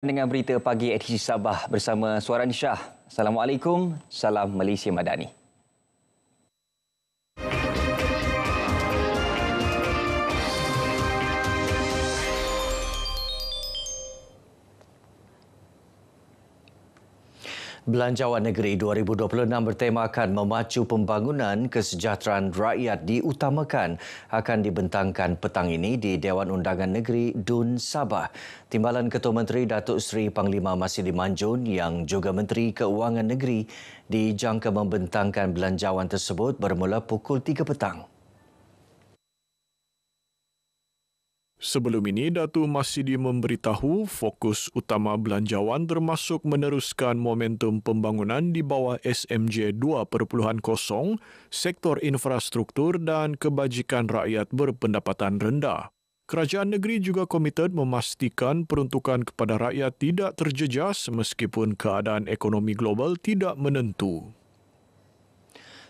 Dengan berita pagi edisi Sabah bersama Suaran Syah. Assalamualaikum, salam Malaysia Madani. Belanjawan Negeri 2026 bertemakan memacu pembangunan kesejahteraan rakyat diutamakan akan dibentangkan petang ini di Dewan Undangan Negeri Dun Sabah. Timbalan Ketua Menteri Datuk Seri Panglima Masidi Manjun yang juga Menteri Keuangan Negeri dijangka membentangkan belanjawan tersebut bermula pukul 3 petang. Sebelum ini, Datuk Masidi memberitahu fokus utama belanjawan termasuk meneruskan momentum pembangunan di bawah SMJ 2.0, sektor infrastruktur dan kebajikan rakyat berpendapatan rendah. Kerajaan negeri juga komited memastikan peruntukan kepada rakyat tidak terjejas meskipun keadaan ekonomi global tidak menentu.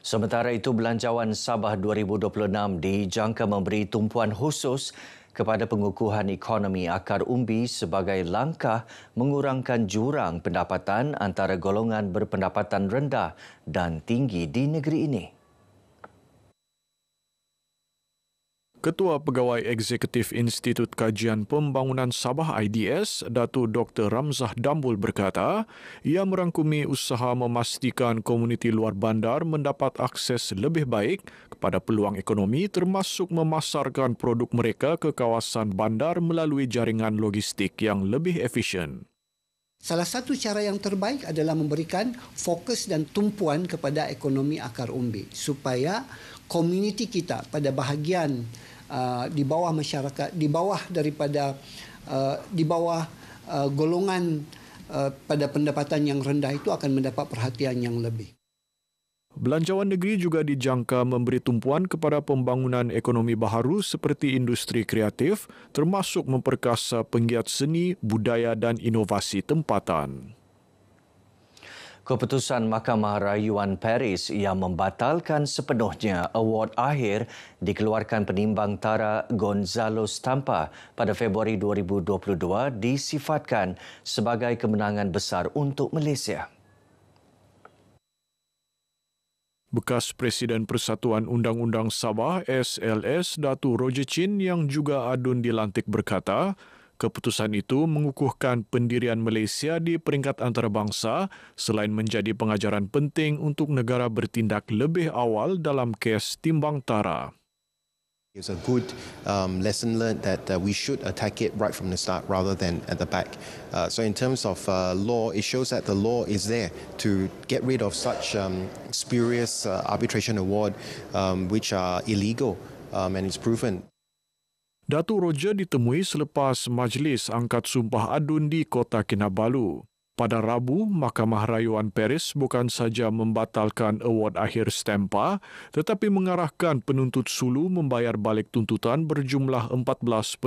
Sementara itu, Belanjawan Sabah 2026 dijangka memberi tumpuan khusus kepada pengukuhan ekonomi akar umbi sebagai langkah mengurangkan jurang pendapatan antara golongan berpendapatan rendah dan tinggi di negeri ini. Ketua Pegawai Eksekutif Institut Kajian Pembangunan Sabah IDS, Datuk Dr. Ramzah Dambul berkata, ia merangkumi usaha memastikan komuniti luar bandar mendapat akses lebih baik kepada peluang ekonomi termasuk memasarkan produk mereka ke kawasan bandar melalui jaringan logistik yang lebih efisien. Salah satu cara yang terbaik adalah memberikan fokus dan tumpuan kepada ekonomi akar umbi supaya komuniti kita pada bahagian di bawah masyarakat, di bawah golongan pada pendapatan yang rendah itu akan mendapat perhatian yang lebih. Belanjawan negeri juga dijangka memberi tumpuan kepada pembangunan ekonomi baharu seperti industri kreatif, termasuk memperkasa penggiat seni, budaya dan inovasi tempatan. Keputusan Mahkamah Rayuan Paris yang membatalkan sepenuhnya award akhir dikeluarkan penimbang Tara Gonzalo Stampa pada Februari 2022 disifatkan sebagai kemenangan besar untuk Malaysia. Bekas Presiden Persatuan Undang-Undang Sabah SLS Datuk Roger Chin yang juga adun dilantik berkata, keputusan itu mengukuhkan pendirian Malaysia di peringkat antarabangsa selain menjadi pengajaran penting untuk negara bertindak lebih awal dalam kes timbang Tara. It's a good lesson learned that we should attack it right from the start rather than at the back. So in terms of law, it shows that the law is there to get rid of such spurious arbitration award which are illegal and it's proven. Datuk Roger ditemui selepas majlis angkat sumpah adun di Kota Kinabalu. Pada Rabu, Mahkamah Rayuan Paris bukan saja membatalkan award akhir Stampa, tetapi mengarahkan penuntut sulu membayar balik tuntutan berjumlah $14.9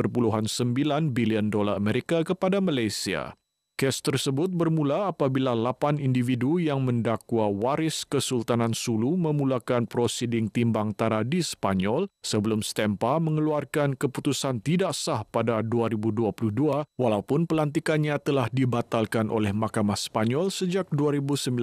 bilion Amerika kepada Malaysia. Kes tersebut bermula apabila 8 individu yang mendakwa waris Kesultanan Sulu memulakan prosiding timbang Tara di Sepanyol sebelum Stampa mengeluarkan keputusan tidak sah pada 2022 walaupun pelantikannya telah dibatalkan oleh Mahkamah Sepanyol sejak 2019.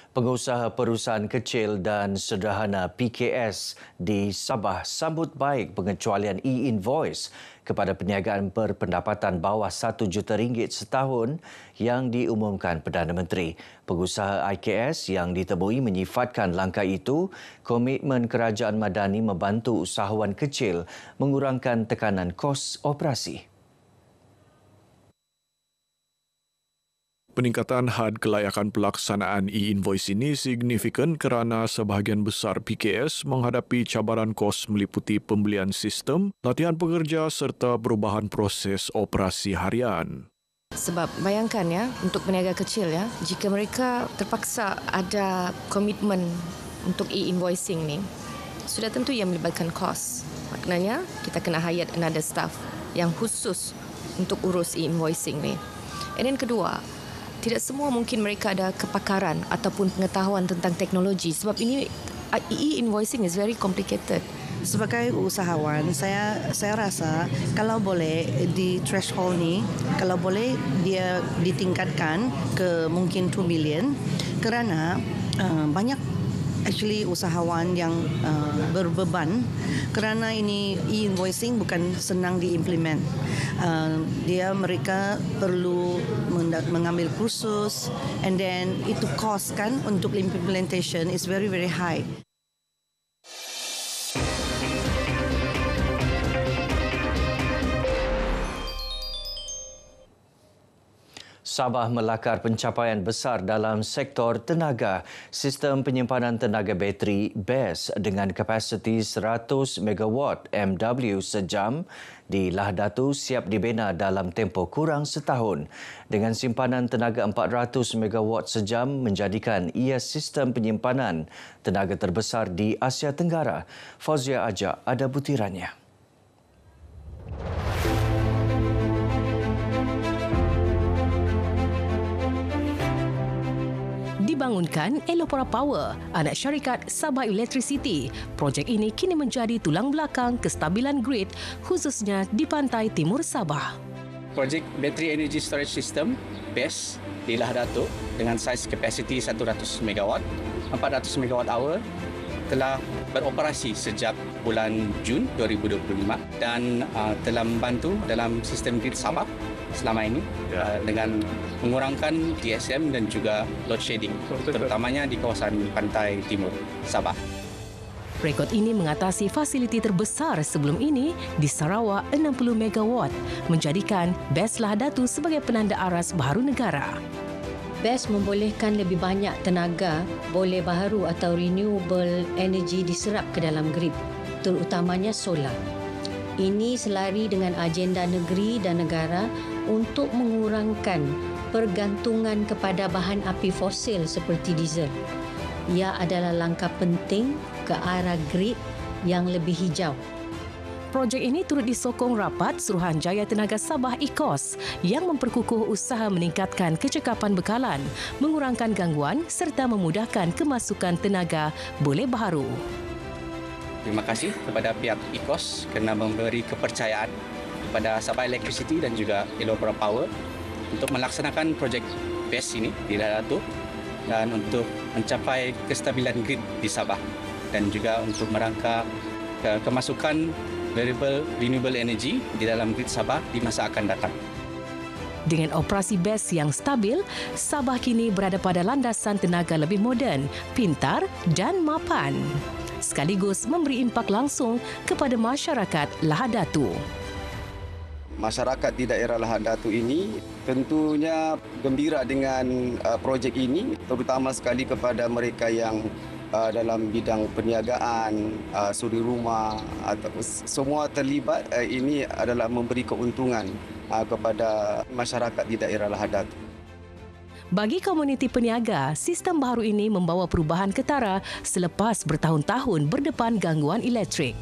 Pengusaha perusahaan kecil dan sederhana PKS di Sabah sambut baik pengecualian e-invoice kepada perniagaan berpendapatan bawah RM1 juta setahun yang diumumkan Perdana Menteri. Pengusaha IKS yang ditemui menyifatkan langkah itu komitmen kerajaan Madani membantu usahawan kecil mengurangkan tekanan kos operasi. Peningkatan had kelayakan pelaksanaan e-invoice ini signifikan kerana sebahagian besar PKS menghadapi cabaran kos meliputi pembelian sistem, latihan pekerja serta perubahan proses operasi harian. Sebab bayangkan ya, untuk peniaga kecil ya, jika mereka terpaksa ada komitmen untuk e-invoicing ni, sudah tentu yang melibatkan kos. Maknanya kita kena hire another staff yang khusus untuk urus e-invoicing ni. And then kedua, tidak semua mungkin mereka ada kepakaran ataupun pengetahuan tentang teknologi sebab ini e-invoicing is very complicated. Sebagai usahawan, saya rasa kalau boleh di threshold ni, kalau boleh dia ditingkatkan ke mungkin 2 million, kerana banyak actually usahawan yang berbeban kerana ini e-invoicing bukan senang diimplement. Mereka perlu mengambil kursus, and then itu cost kan untuk implementation is very very high. Sabah melakar pencapaian besar dalam sektor tenaga. Sistem penyimpanan tenaga bateri BESS dengan kapasiti 100 megawatt MW sejam di Lahadatu siap dibina dalam tempoh kurang setahun. Dengan simpanan tenaga 400 megawatt sejam menjadikan ia sistem penyimpanan tenaga terbesar di Asia Tenggara. Fauzia Ajak ada butirannya. Dibangunkan Elopora Power, anak syarikat Sabah Electricity. Projek ini kini menjadi tulang belakang kestabilan grid khususnya di pantai timur Sabah. Projek Battery Energy Storage System BESS di Lahadatu dengan saiz kapasiti 100 megawatt, 400 megawatt hour telah beroperasi sejak bulan Jun 2025 dan telah membantu dalam sistem grid Sabah selama ini dengan mengurangkan DSM dan juga load shedding, terutamanya di kawasan pantai timur Sabah. Rekod ini mengatasi fasiliti terbesar sebelum ini di Sarawak 60 megawatt, menjadikan BESS Lahadatu sebagai penanda aras baharu negara. BESS membolehkan lebih banyak tenaga boleh baharu atau renewable energy diserap ke dalam grid, terutamanya solar. Ini selari dengan agenda negeri dan negara untuk mengurangkan pergantungan kepada bahan api fosil seperti diesel. Ia adalah langkah penting ke arah grid yang lebih hijau. Projek ini turut disokong rapat Suruhanjaya Tenaga Sabah IKOS yang memperkukuh usaha meningkatkan kecekapan bekalan, mengurangkan gangguan serta memudahkan kemasukan tenaga boleh baharu. Terima kasih kepada pihak IKOS kerana memberi kepercayaan kepada Sabah Electricity dan juga Elopora Power untuk melaksanakan projek BESS ini di Lahadatu dan untuk mencapai kestabilan grid di Sabah dan juga untuk merangka kemasukan renewable energy di dalam grid Sabah di masa akan datang. Dengan operasi BESS yang stabil, Sabah kini berada pada landasan tenaga lebih moden, pintar dan mapan, sekaligus memberi impak langsung kepada masyarakat Lahadatu. Masyarakat di daerah Lahadatu ini tentunya gembira dengan projek ini, terutama sekali kepada mereka yang dalam bidang perniagaan, suri rumah, atau semua terlibat. Ini adalah memberi keuntungan kepada masyarakat di daerah Lahadatu. Bagi komuniti peniaga, sistem baru ini membawa perubahan ketara selepas bertahun-tahun berdepan gangguan elektrik.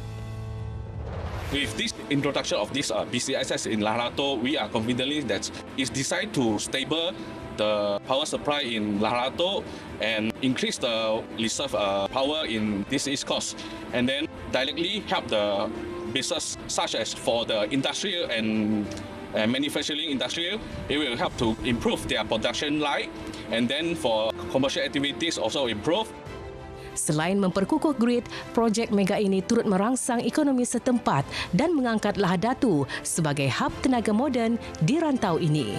With this introduction of this BCSS in Lahadatu, we are confidently that it's designed to stable the power supply in Lahadatu and increase the reserve power in this East Coast, and then directly help the business such as for the industrial and manufacturing industry. It will help to improve their production line, and then for commercial activities also improve. Selain memperkukuh grid, projek mega ini turut merangsang ekonomi setempat dan mengangkat Lahadatu sebagai hub tenaga moden di rantau ini.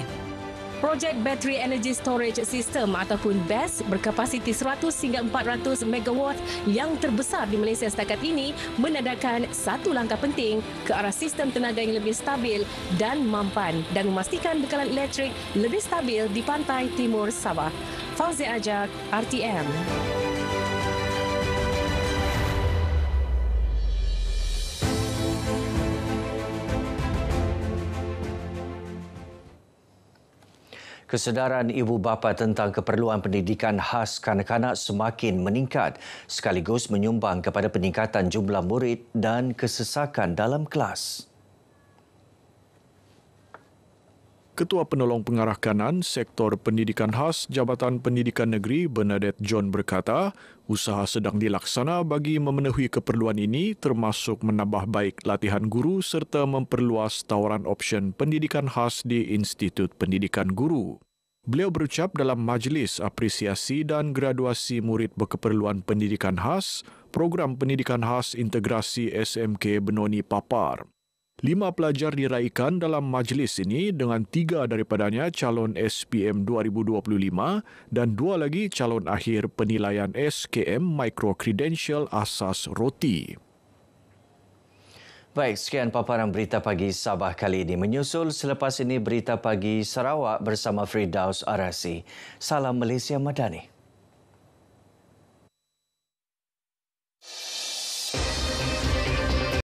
Projek Battery Energy Storage System ataupun BESS berkapasiti 100 hingga 400 megawatt yang terbesar di Malaysia setakat ini menandakan satu langkah penting ke arah sistem tenaga yang lebih stabil dan mampan dan memastikan bekalan elektrik lebih stabil di pantai timur Sabah. Fauzia Ajak, RTM. Kesedaran ibu bapa tentang keperluan pendidikan khas kanak-kanak semakin meningkat sekaligus menyumbang kepada peningkatan jumlah murid dan kesesakan dalam kelas. Ketua Penolong Pengarah Kanan Sektor Pendidikan Khas Jabatan Pendidikan Negeri Bernadette John berkata, usaha sedang dilaksana bagi memenuhi keperluan ini termasuk menambah baik latihan guru serta memperluas tawaran option pendidikan khas di Institut Pendidikan Guru. Beliau berucap dalam majlis apresiasi dan graduasi murid berkeperluan pendidikan khas, program pendidikan khas integrasi SMK Benoni Papar. 5 pelajar diraikan dalam majlis ini dengan 3 daripadanya calon SPM 2025 dan 2 lagi calon akhir penilaian SKM Micro Credential Asas Roti. Baik, sekian paparan berita pagi Sabah kali ini. Menyusul selepas ini berita pagi Sarawak bersama Firdaus Arasi. Salam Malaysia Madani.